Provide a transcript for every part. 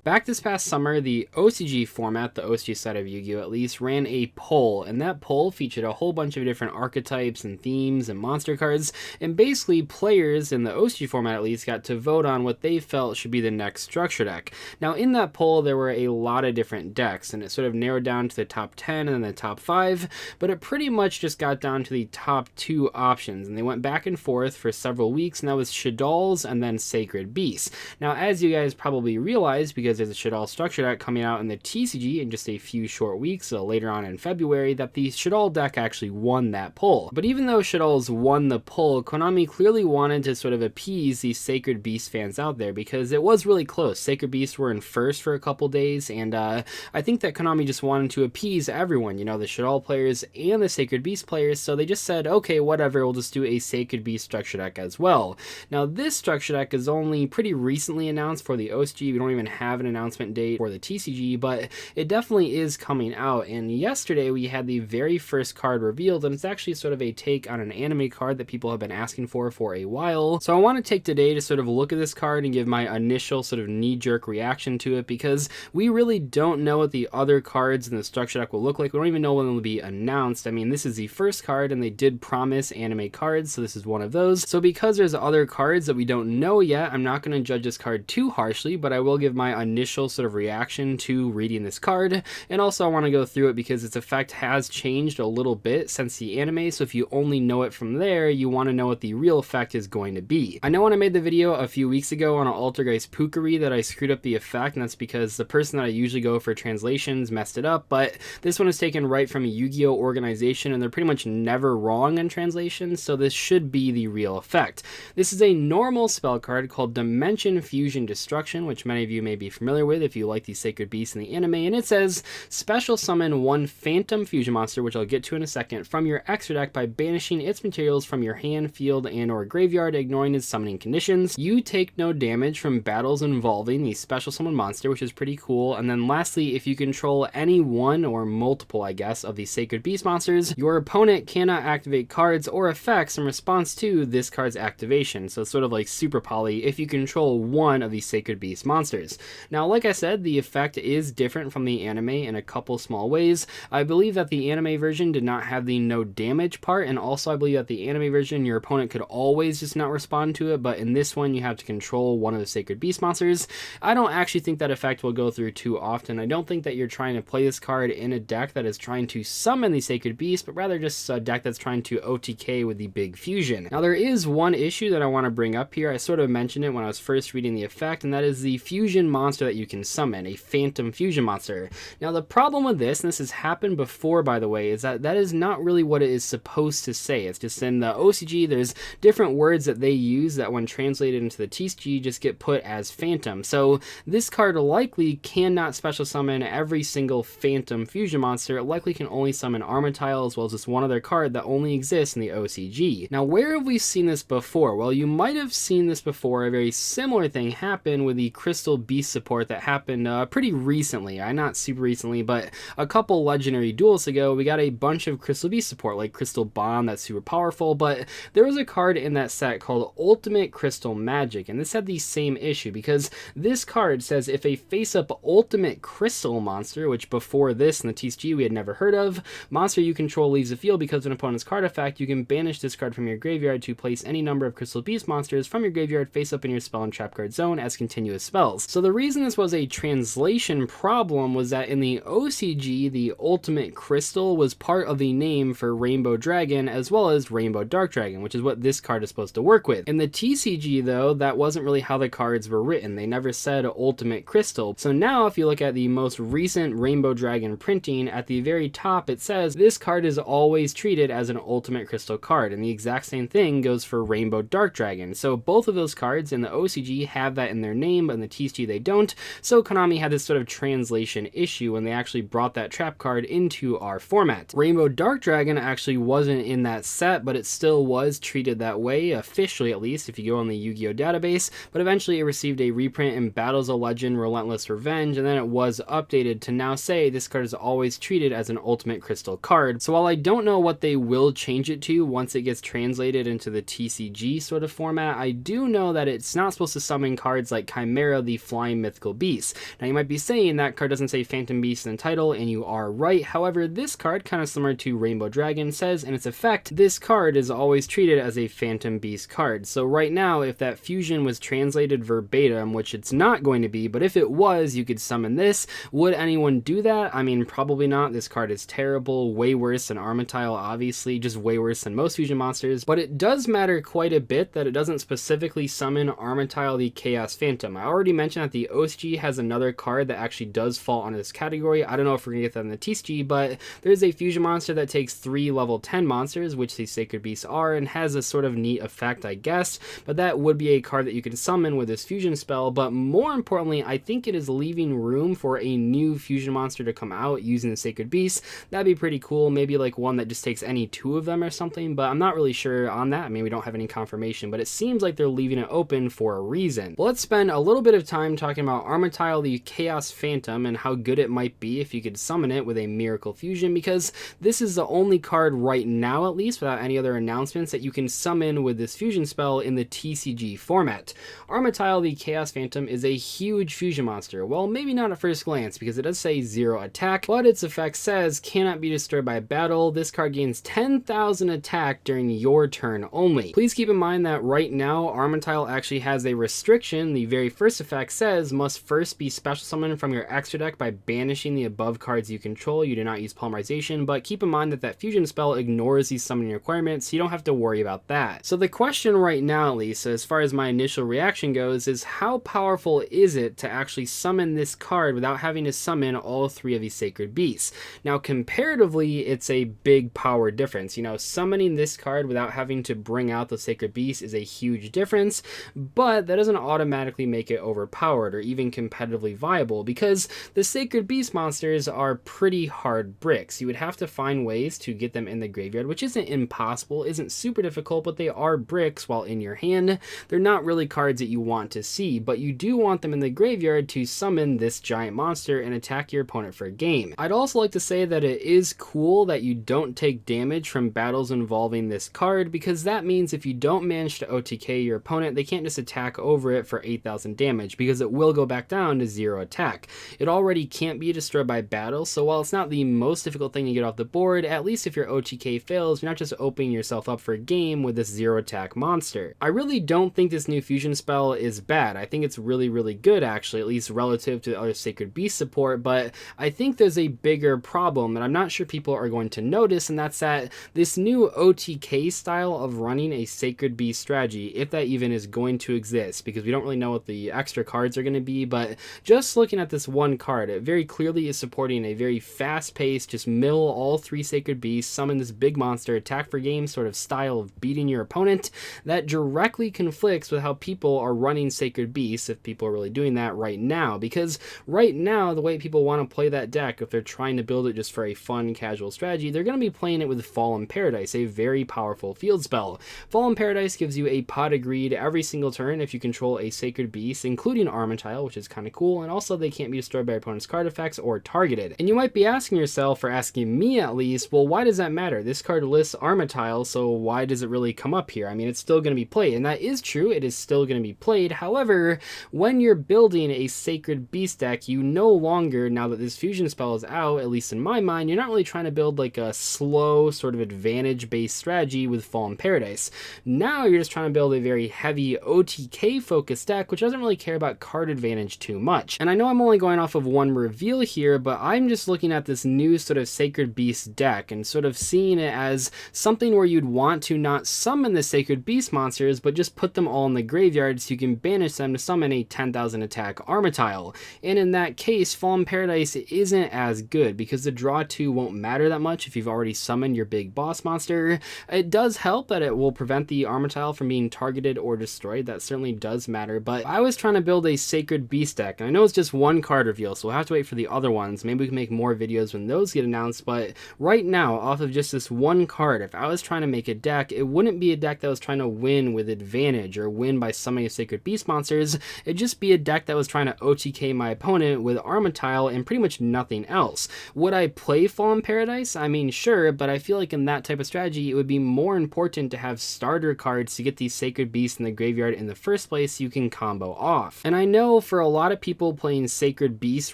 Back this past summer, the OCG format, the OCG side of Yu-Gi-Oh! At least, ran a poll, and that poll featured a whole bunch of different archetypes and themes and monster cards, and basically players in the OCG format at least got to vote on what they felt should be the next structure deck. Now in that poll there were a lot of different decks, and it sort of narrowed down to the top 10 and then the top 5, but it pretty much just got down to the top 2 options, and they went back and forth for several weeks, and that was Shaddoll's and then Sacred Beasts. Now as you guys probably realize, because there's a Shaddoll structure deck coming out in the TCG in just a few short weeks, so later on in February, that the Shaddoll deck actually won that poll. But even though Shaddoll's won the poll, Konami clearly wanted to sort of appease these Sacred Beast fans out there, because it was really close. Sacred Beasts were in first for a couple days, and I think that Konami just wanted to appease everyone, you know, the Shaddoll players and the Sacred Beast players, so they just said, okay, whatever, we'll just do a Sacred Beast structure deck as well. Now this structure deck is only pretty recently announced for the OCG. We don't even have an announcement date for the TCG, but it definitely is coming out, and yesterday we had the very first card revealed, and it's actually sort of a take on an anime card that people have been asking for a while. So I want to take today to sort of look at this card and give my initial sort of knee-jerk reaction to it, because we really don't know what the other cards in the structure deck will look like. We don't even know when they'll be announced. I mean, this is the first card, and they did promise anime cards, so this is one of those. So because there's other cards that we don't know yet, I'm not going to judge this card too harshly, but I will give my initial sort of reaction to reading this card, and also I want to go through it because its effect has changed a little bit since the anime, so if you only know it from there, you want to know what the real effect is going to be. I know when I made the video a few weeks ago on an Altergeist Pukari that I screwed up the effect, and that's because the person that I usually go for translations messed it up, but this one is taken right from a Yu-Gi-Oh! Organization, and they're pretty much never wrong in translations, so this should be the real effect. This is a normal spell card called Dimension Fusion Destruction, which many of you may be familiar with if you like the Sacred Beasts in the anime, and it says, special summon one Phantom Fusion monster, which I'll get to in a second, from your extra deck by banishing its materials from your hand, field, and or graveyard, ignoring its summoning conditions. You take no damage from battles involving the special summon monster, which is pretty cool. And then lastly, if you control any one or multiple, I guess, of the Sacred Beast monsters, your opponent cannot activate cards or effects in response to this card's activation. So it's sort of like Super Poly if you control one of these Sacred Beast monsters. Now, like I said, the effect is different from the anime in a couple small ways. I believe that the anime version did not have the no damage part, and also I believe that the anime version, your opponent could always just not respond to it, but in this one you have to control one of the Sacred Beast monsters. I don't actually think that effect will go through too often. I don't think that you're trying to play this card in a deck that is trying to summon the Sacred Beast, but rather just a deck that's trying to OTK with the big fusion. Now there is one issue that I want to bring up here. I sort of mentioned it when I was first reading the effect, and that is the fusion monster that you can summon, a Phantom Fusion monster. Now the problem with this, and this has happened before by the way, is that that is not really what it is supposed to say. It's just in the OCG there's different words that they use that when translated into the TCG just get put as Phantom. So this card likely cannot special summon every single Phantom Fusion monster. It likely can only summon Armatile, as well as this one other card that only exists in the OCG. Now where have we seen this before? Well, you might have seen this before. A very similar thing happened with the Crystal Beast support that happened pretty recently. Not super recently, but a couple legendary duels ago, we got a bunch of Crystal Beast support, like Crystal Bomb, that's super powerful, but there was a card in that set called Ultimate Crystal Magic, and this had the same issue, because this card says if a face-up Ultimate Crystal monster, which before this in the TCG we had never heard of, monster you control leaves the field because of an opponent's card effect, you can banish this card from your graveyard to place any number of Crystal Beast monsters from your graveyard face-up in your spell and trap card zone as continuous spells. So the reason this was a translation problem was that in the OCG, the Ultimate Crystal was part of the name for Rainbow Dragon as well as Rainbow Dark Dragon, which is what this card is supposed to work with. In the TCG though, that wasn't really how the cards were written. They never said Ultimate Crystal. So now if you look at the most recent Rainbow Dragon printing, at the very top it says this card is always treated as an Ultimate Crystal card, and the exact same thing goes for Rainbow Dark Dragon. So both of those cards in the OCG have that in their name, but in the TCG they don't. So Konami had this sort of translation issue when they actually brought that trap card into our format. Rainbow Dark Dragon actually wasn't in that set, but it still was treated that way, officially at least, if you go on the Yu-Gi-Oh! Database, but eventually it received a reprint in Battles of Legend Relentless Revenge, and then it was updated to now say this card is always treated as an Ultimate Crystal card. So while I don't know what they will change it to once it gets translated into the TCG sort of format, I do know that it's not supposed to summon cards like Chimera the Flying mythical beasts. Now you might be saying that card doesn't say Phantom Beast in the title, and you are right. However, this card, kind of similar to Rainbow Dragon, says in its effect, this card is always treated as a Phantom Beast card. So right now, if that fusion was translated verbatim, which it's not going to be, but if it was, you could summon this. Would anyone do that? I mean, probably not. This card is terrible, way worse than Armatile, obviously, just way worse than most fusion monsters, but it does matter quite a bit that it doesn't specifically summon Armatile the Chaos Phantom. I already mentioned that the OCG has another card that actually does fall under this category. I don't know if we're gonna get that in the TCG, but there's a fusion monster that takes 3 level 10 monsters, which these Sacred Beasts are, and has a sort of neat effect, I guess, but that would be a card that you can summon with this fusion spell. But more importantly, I think it is leaving room for a new fusion monster to come out using the Sacred Beasts. That'd be pretty cool, maybe like one that just takes any 2 of them or something, but I'm not really sure on that. I mean, we don't have any confirmation, but it seems like they're leaving it open for a reason. Well, let's spend a little bit of time talking about Armatile the Chaos Phantom and how good it might be if you could summon it with a Miracle Fusion, because this is the only card right now, at least without any other announcements, that you can summon with this fusion spell in the TCG format. Armatile the Chaos Phantom is a huge fusion monster. Well, maybe not at first glance, because it does say 0 attack, but its effect says cannot be destroyed by battle. This card gains 10,000 attack during your turn only. Please keep in mind that right now Armatile actually has a restriction. The very first effect says must first be special summoned from your extra deck by banishing the above cards you control. You do not use polymerization, but keep in mind that that fusion spell ignores these summoning requirements, so you don't have to worry about that. So the question right now, at least as far as my initial reaction goes, is how powerful is it to actually summon this card without having to summon all 3 of these Sacred Beasts? Now comparatively, it's a big power difference. You know, summoning this card without having to bring out the Sacred Beast is a huge difference, but that doesn't automatically make it overpowered or even competitively viable, because the Sacred Beast monsters are pretty hard bricks. You would have to find ways to get them in the graveyard, which isn't impossible, isn't super difficult, but they are bricks while in your hand. They're not really cards that you want to see, but you do want them in the graveyard to summon this giant monster and attack your opponent for a game. I'd also like to say that it is cool that you don't take damage from battles involving this card, because that means if you don't manage to OTK your opponent, they can't just attack over it for 8,000 damage, because it will go back down to 0 attack. It already can't be destroyed by battle, so while it's not the most difficult thing to get off the board, at least if your OTK fails, you're not just opening yourself up for a game with this 0 attack monster. I really don't think this new fusion spell is bad. I think it's really, really good actually, at least relative to the other Sacred Beast support, but I think there's a bigger problem that I'm not sure people are going to notice, and that's that this new OTK style of running a Sacred Beast strategy, if that even is going to exist, because we don't really know what the extra cards are going to be, but just looking at this one card, it very clearly is supporting a very fast-paced, just mill all 3 Sacred Beasts, summon this big monster, attack for game sort of style of beating your opponent that directly conflicts with how people are running Sacred Beasts, if people are really doing that right now, because right now the way people want to play that deck, if they're trying to build it just for a fun casual strategy, they're going to be playing it with Fallen Paradise, a very powerful field spell. Fallen Paradise gives you a Pot of Greed every single turn if you control a Sacred Beast, including Armatile, which is kind of cool, and also they can't be destroyed by opponent's card effects or targeted. And you might be asking yourself, or asking me at least, well, why does that matter? This card lists Armatile, so why does it really come up here? I mean, it's still going to be played, and that is true, it is still going to be played. However, when you're building a Sacred Beast deck, you no longer, now that this fusion spell is out, at least in my mind, you're not really trying to build like a slow sort of advantage-based strategy with Fallen Paradise. Now you're just trying to build a very heavy OTK focused deck, which doesn't really care about card advantage too much. And I know I'm only going off of one reveal here, but I'm just looking at this new sort of Sacred Beast deck and sort of seeing it as something where you'd want to not summon the Sacred Beast monsters, but just put them all in the graveyard so you can banish them to summon a 10,000 attack Armatile. And in that case, Fallen Paradise isn't as good, because the draw 2 won't matter that much if you've already summoned your big boss monster. It does help that it will prevent the Armatile from being targeted or destroyed. That certainly does matter, but I was trying to build a Sacred Beast deck, and I know it's just one card reveal, so we'll have to wait for the other ones. Maybe we can make more videos when those get announced, but right now, off of just this one card, if I was trying to make a deck, it wouldn't be a deck that was trying to win with advantage or win by summoning Sacred Beast monsters. It'd just be a deck that was trying to OTK my opponent with Armatile and pretty much nothing else. Would I play Fallen Paradise? I mean, sure, but I feel like in that type of strategy, it would be more important to have starter cards to get these Sacred Beasts in the graveyard in the first place so you can combo off. And I know know for a lot of people playing Sacred Beast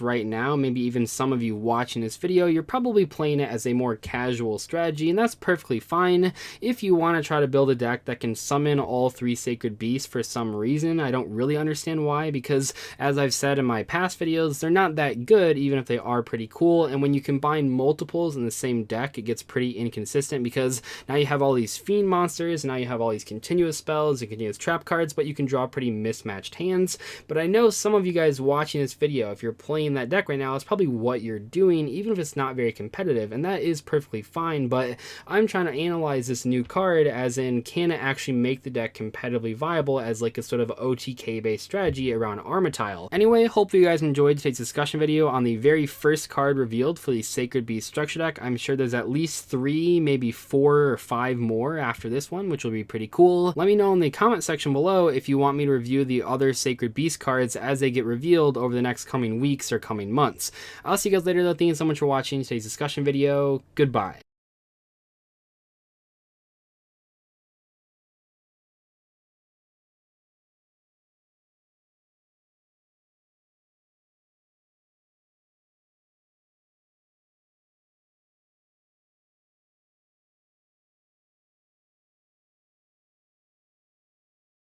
right now, maybe even some of you watching this video, you're probably playing it as a more casual strategy, and that's perfectly fine. If you want to try to build a deck that can summon all 3 Sacred Beasts for some reason, I don't really understand why, because as I've said in my past videos, they're not that good even if they are pretty cool, and when you combine multiples in the same deck, it gets pretty inconsistent because now you have all these fiend monsters, now you have all these continuous spells and continuous trap cards, but you can draw pretty mismatched hands. But I know some of you guys watching this video, if you're playing that deck right now, it's probably what you're doing, even if it's not very competitive, and that is perfectly fine. But I'm trying to analyze this new card as in, can it actually make the deck competitively viable as like a sort of OTK based strategy around Armatile. Anyway, hopefully you guys enjoyed today's discussion video on the very first card revealed for the Sacred Beast structure deck. I'm sure there's at least 3, maybe 4 or 5 more after this one, which will be pretty cool. Let me know in the comment section below if you want me to review the other Sacred Beast cards as they get revealed over the next coming weeks or coming months. I'll see you guys later though. Thank you so much for watching today's discussion video. Goodbye.